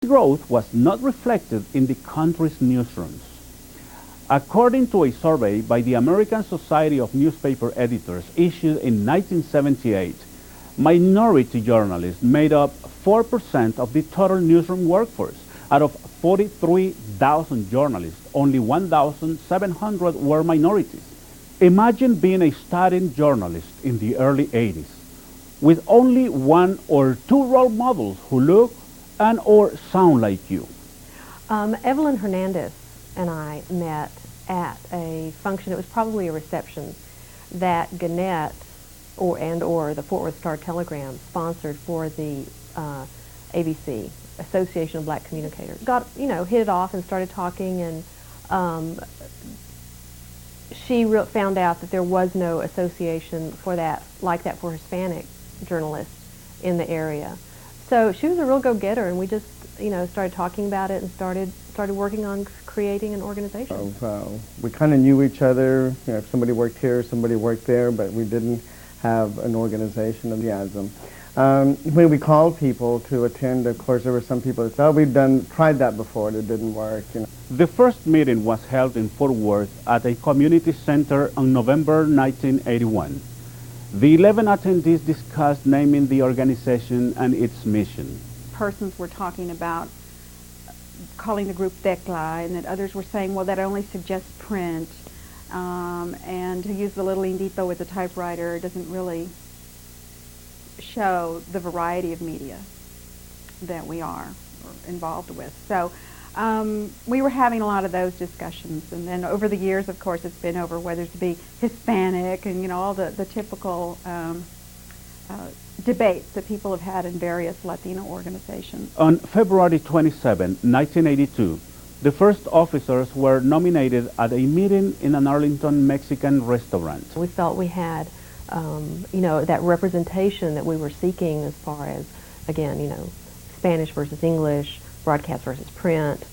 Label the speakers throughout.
Speaker 1: Growth was not reflected in the country's newsrooms. According to a survey by the American Society of Newspaper Editors issued in 1978, minority journalists made up 4% of the total newsroom workforce. Out of 43,000 journalists, only 1,700 were minorities. Imagine being a studying journalist in the early 80s, with only one or two role models who look and or sound like you.
Speaker 2: Evelyn Hernandez and I met at a function, it was probably a reception, that Gannett or the Fort Worth Star-Telegram sponsored for the ABC, Association of Black Communicators. Got, hit it off and started talking, and she found out that there was no association for that, like that, for Hispanic journalists in the area. So she was a real go-getter, and we just, started talking about it and started working on creating an organization.
Speaker 3: We kind of knew each other. If somebody worked here, somebody worked there, but we didn't have an organization of enthusiasm. When we called people to attend, of course, there were some people that said, "Oh, we've tried that before, it didn't work."
Speaker 1: The first meeting was held in Fort Worth at a community center on November 1981. The 11 attendees discussed naming the organization and its mission.
Speaker 4: Persons were talking about calling the group Tecla, and that others were saying, well, that only suggests print, and to use the little indito with the typewriter doesn't really show the variety of media that we are involved with. So we were having a lot of those discussions, and then over the years, of course, it's been over whether to be Hispanic and all the typical debates that people have had in various Latino organizations.
Speaker 1: On February 27, 1982, the first officers were nominated at a meeting in an Arlington Mexican restaurant.
Speaker 2: We felt we had, that representation that we were seeking as far as, again, Spanish versus English, broadcast versus print,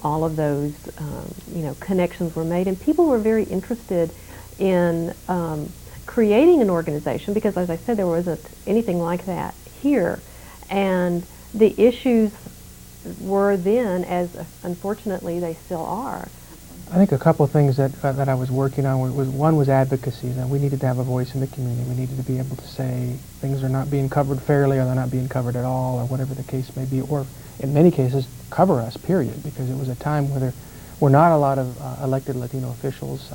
Speaker 2: all of those, connections were made, and people were very interested in creating an organization, because, as I said, there wasn't anything like that here, and the issues were then, as unfortunately they still are.
Speaker 5: I think a couple of things that I was working on was, one was advocacy, that we needed to have a voice in the community. We needed to be able to say things are not being covered fairly, or they're not being covered at all, or whatever the case may be, or in many cases cover us, period, because it was a time where there were not a lot of elected Latino officials.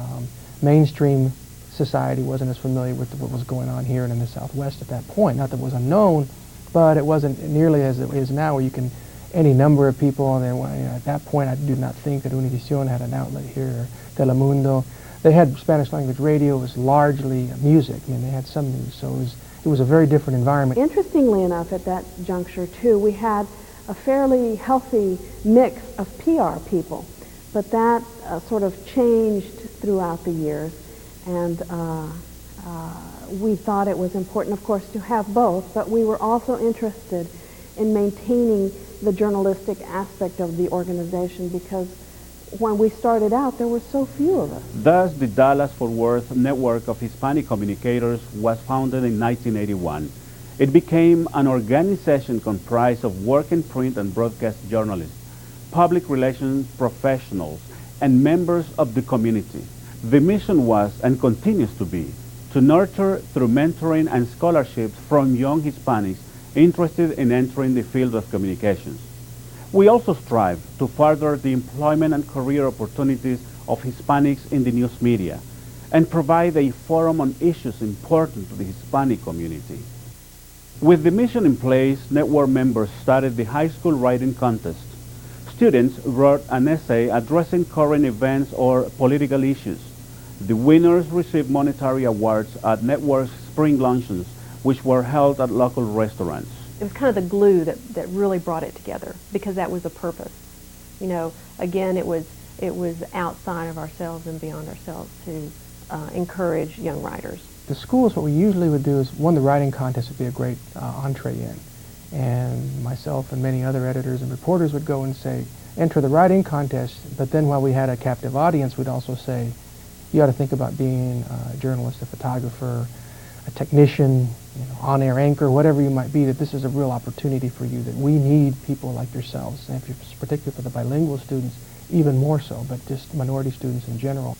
Speaker 5: Mainstream society wasn't as familiar with what was going on here and in the Southwest at that point. Not that it was unknown, but it wasn't nearly as it is now, where you can, any number of people, and then at that point I do not think that Univision had an outlet here, or Telemundo. They had Spanish language radio. It was largely music. They had some news, so it was a very different environment.
Speaker 6: Interestingly enough, at that juncture too, we had a fairly healthy mix of PR people, but that sort of changed throughout the years, and we thought it was important, of course, to have both, but we were also interested in maintaining the journalistic aspect of the organization, because when we started out, there were so few of us.
Speaker 1: Thus, the Dallas-Fort Worth Network of Hispanic Communicators was founded in 1981. It became an organization comprised of working print and broadcast journalists, public relations professionals, and members of the community. The mission was, and continues to be, to nurture through mentoring and scholarships from young Hispanics interested in entering the field of communications. We also strive to further the employment and career opportunities of Hispanics in the news media, and provide a forum on issues important to the Hispanic community. With the mission in place, network members started the high school writing contest. Students wrote an essay addressing current events or political issues. The winners received monetary awards at network's spring luncheons, which were held at local restaurants.
Speaker 2: It was kind of the glue that really brought it together, because that was the purpose. Again, it was outside of ourselves and beyond ourselves to encourage young writers.
Speaker 5: The schools, what we usually would do is, one, the writing contest would be a great entree in. And myself and many other editors and reporters would go and say, enter the writing contest, but then while we had a captive audience, we'd also say, you ought to think about being a journalist, a photographer, a technician, on-air anchor, whatever you might be, that this is a real opportunity for you, that we need people like yourselves, and particularly for the bilingual students, even more so, but just minority students in general.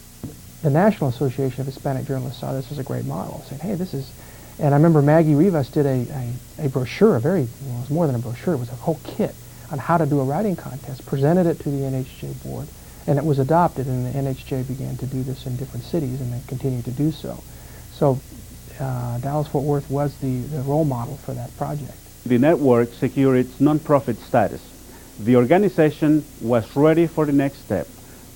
Speaker 5: The National Association of Hispanic Journalists saw this as a great model, saying, hey, this is, and I remember Maggie Rivas did a brochure, it was more than a brochure, it was a whole kit on how to do a writing contest, presented it to the NAHJ board, and it was adopted, and the NAHJ began to do this in different cities, and they continue to do so. So Dallas-Fort Worth was the role model for that project.
Speaker 1: The network secured its nonprofit status. The organization was ready for the next step,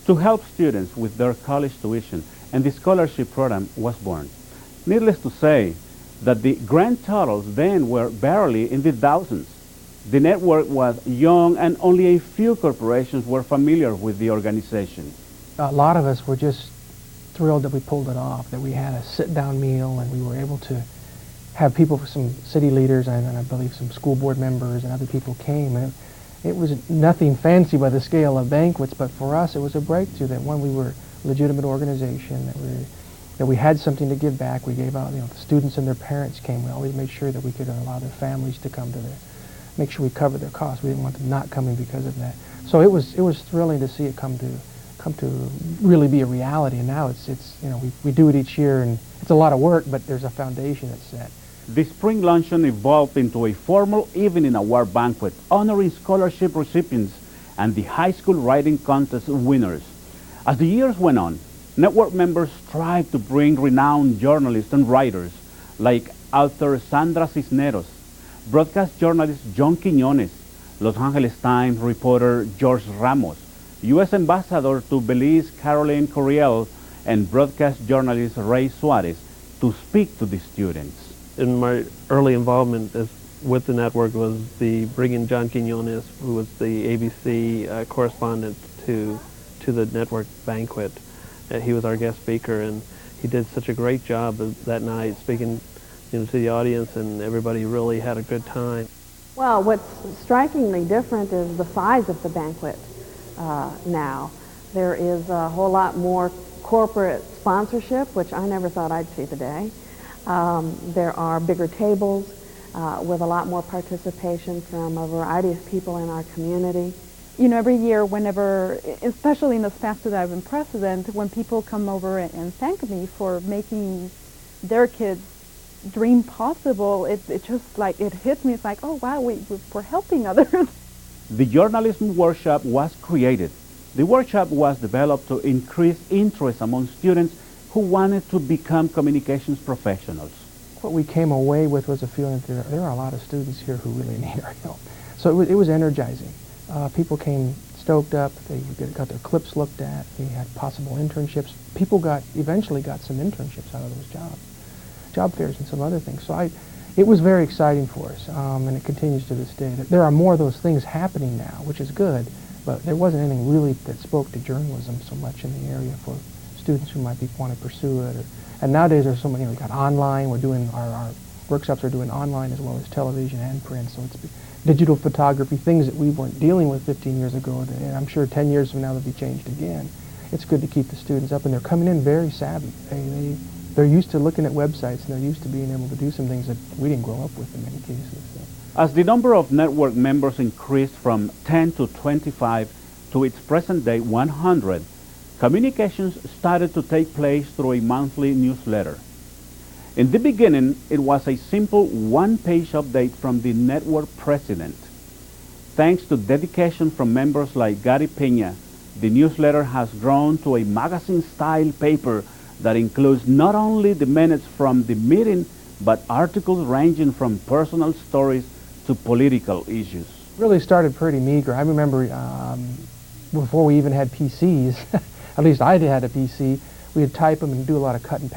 Speaker 1: to help students with their college tuition, and the scholarship program was born. Needless to say that the grand totals then were barely in the thousands. The network was young and only a few corporations were familiar with the organization.
Speaker 5: A lot of us were just thrilled that we pulled it off, that we had a sit-down meal and we were able to have people, some city leaders and I believe some school board members and other people came. And it was nothing fancy by the scale of banquets, but for us it was a breakthrough that one, we were a legitimate organization, that we had something to give back. We gave out, the students and their parents came. We always made sure that we could allow their families to come to make sure we covered their costs. We didn't want them not coming because of that. So it was thrilling to see it come to really be a reality. And now it's we do it each year, and it's a lot of work, but there's a foundation that's set.
Speaker 1: The spring luncheon evolved into a formal evening award banquet honoring scholarship recipients and the high school writing contest winners. As the years went on, network members strived to bring renowned journalists and writers like author Sandra Cisneros, broadcast journalist John Quiñones, Los Angeles Times reporter George Ramos, U.S. Ambassador to Belize Caroline Coriel, and broadcast journalist Ray Suarez to speak to the students.
Speaker 7: In my early involvement with the network was the bringing John Quiñones, who was the ABC correspondent to the network banquet. He was our guest speaker, and he did such a great job that night speaking to the audience, and everybody really had a good time.
Speaker 6: Well, what's strikingly different is the size of the banquet now. There is a whole lot more corporate sponsorship, which I never thought I'd see today. There are bigger tables with a lot more participation from a variety of people in our community.
Speaker 4: Every year, whenever, especially in this past 2000 precedent, when people come over and thank me for making their kids' dream possible, it just like, it hits me. It's like, oh wow, we're helping others.
Speaker 1: The journalism workshop was created. The workshop was developed to increase interest among students who wanted to become communications professionals.
Speaker 5: What we came away with was a feeling that there are a lot of students here who really need our help. So it was energizing. People came stoked up. They got their clips looked at. We had possible internships. People eventually got some internships out of those jobs, job fairs and some other things. So it was very exciting for us, and it continues to this day. There are more of those things happening now, which is good, but there wasn't anything really that spoke to journalism so much in the area for students who might want to pursue it. And nowadays there's so many. We got online. We're doing our workshops are doing online as well as television and print. So it's digital photography, things that we weren't dealing with 15 years ago. And I'm sure 10 years from now they'll be changed again. It's good to keep the students up, and they're coming in very savvy. They're used to looking at websites, and they're used to being able to do some things that we didn't grow up with in many cases. So.
Speaker 1: As the number of network members increased from 10 to 25 to its present day 100, communications started to take place through a monthly newsletter. In the beginning, it was a simple one-page update from the network president. Thanks to dedication from members like Gary Peña, the newsletter has grown to a magazine-style paper that includes not only the minutes from the meeting, but articles ranging from personal stories to political issues.
Speaker 5: Really started pretty meager. I remember before we even had PCs, at least I had a PC, we would type them and do a lot of cut and paste.